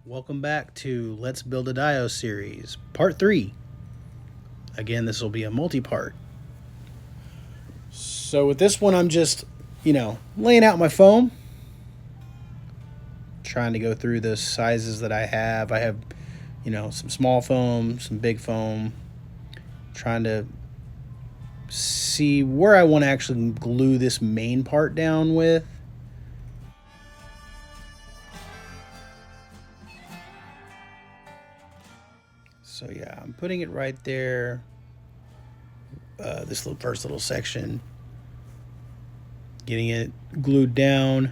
Welcome back to Let's Build a Dio series, part 3. Again, this will be a multi-part. So with this one, I'm just, laying out my foam. Trying to go through the sizes that I have. I have, some small foam, some big foam. Trying to see where I want to actually glue this main part down with. So yeah, I'm putting it right there. This first little section, getting it glued down,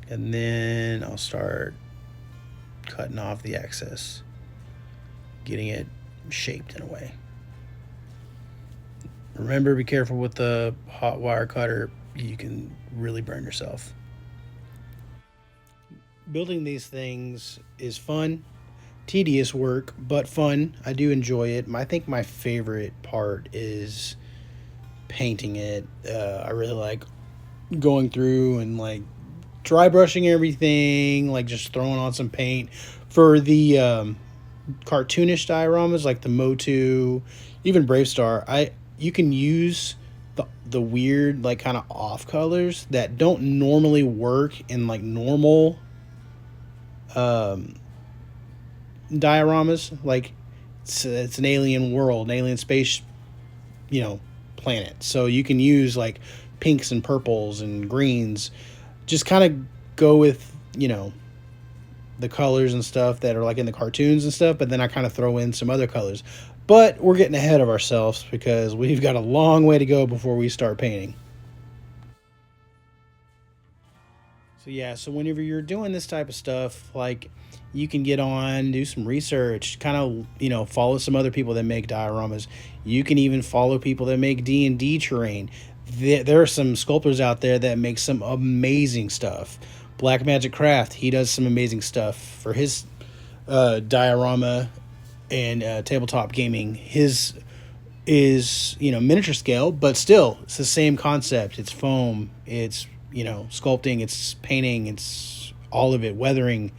and then I'll start cutting off the excess, getting it shaped in a way. Remember, be careful with the hot wire cutter. You can really burn yourself. Building these things is fun. Tedious work, but fun. I do enjoy it. I think my favorite part is painting it. I really like going through and like dry brushing everything, like just throwing on some paint. For the cartoonish dioramas like the Motu, even BraveStarr, you can use the weird like kind of off colors that don't normally work in like normal dioramas. Like it's an alien world, an alien space, planet. So you can use like pinks and purples and greens. Just kind of go with, the colors and stuff that are like in the cartoons and stuff, but then I kind of throw in some other colors. But we're getting ahead of ourselves because we've got a long way to go before we start painting. So yeah, so whenever you're doing this type of stuff, like you can get on, do some research, kind of, follow some other people that make dioramas. You can even follow people that make D&D terrain. There are some sculptors out there that make some amazing stuff. Black Magic Craft, he does some amazing stuff for his diorama and tabletop gaming. His is, miniature scale, but still, it's the same concept. It's foam, it's, sculpting, it's painting, it's all of it, weathering.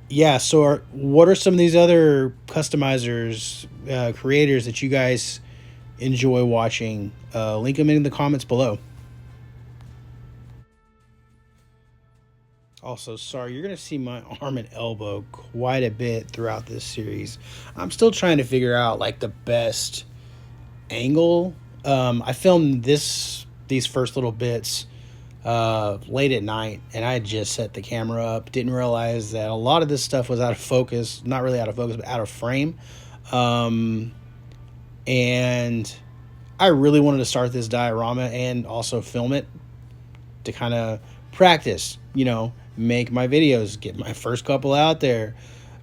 Yeah, so what are some of these other customizers, creators that you guys enjoy watching? Link them in the comments below. Also, sorry, you're going to see my arm and elbow quite a bit throughout this series. I'm still trying to figure out like the best angle. I filmed these first little bits late at night, and I had just set the camera up. Didn't realize that a lot of this stuff was out of focus. Not really out of focus, but out of frame. And I really wanted to start this diorama and also film it to kind of practice, make my videos, get my first couple out there.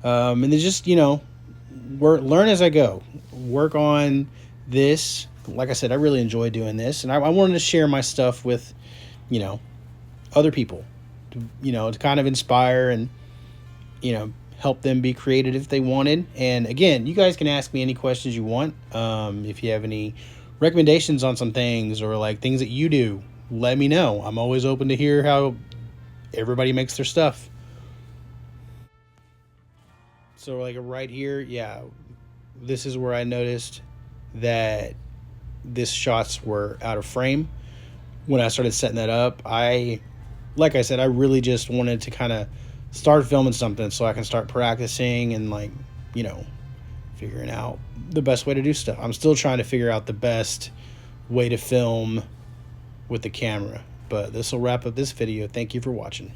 And then just, learn as I go. Work on this. Like I said, I really enjoy doing this, and I wanted to share my stuff with, other people, to kind of inspire and, help them be creative if they wanted. And again, you guys can ask me any questions you want. If you have any recommendations on some things or like things that you do, let me know. I'm always open to hear how everybody makes their stuff. So like right here, yeah, this is where I noticed that this shots were out of frame. When I started setting that up, like I said, I really just wanted to kind of start filming something so I can start practicing and like, figuring out the best way to do stuff. I'm still trying to figure out the best way to film with the camera, but this will wrap up this video. Thank you for watching.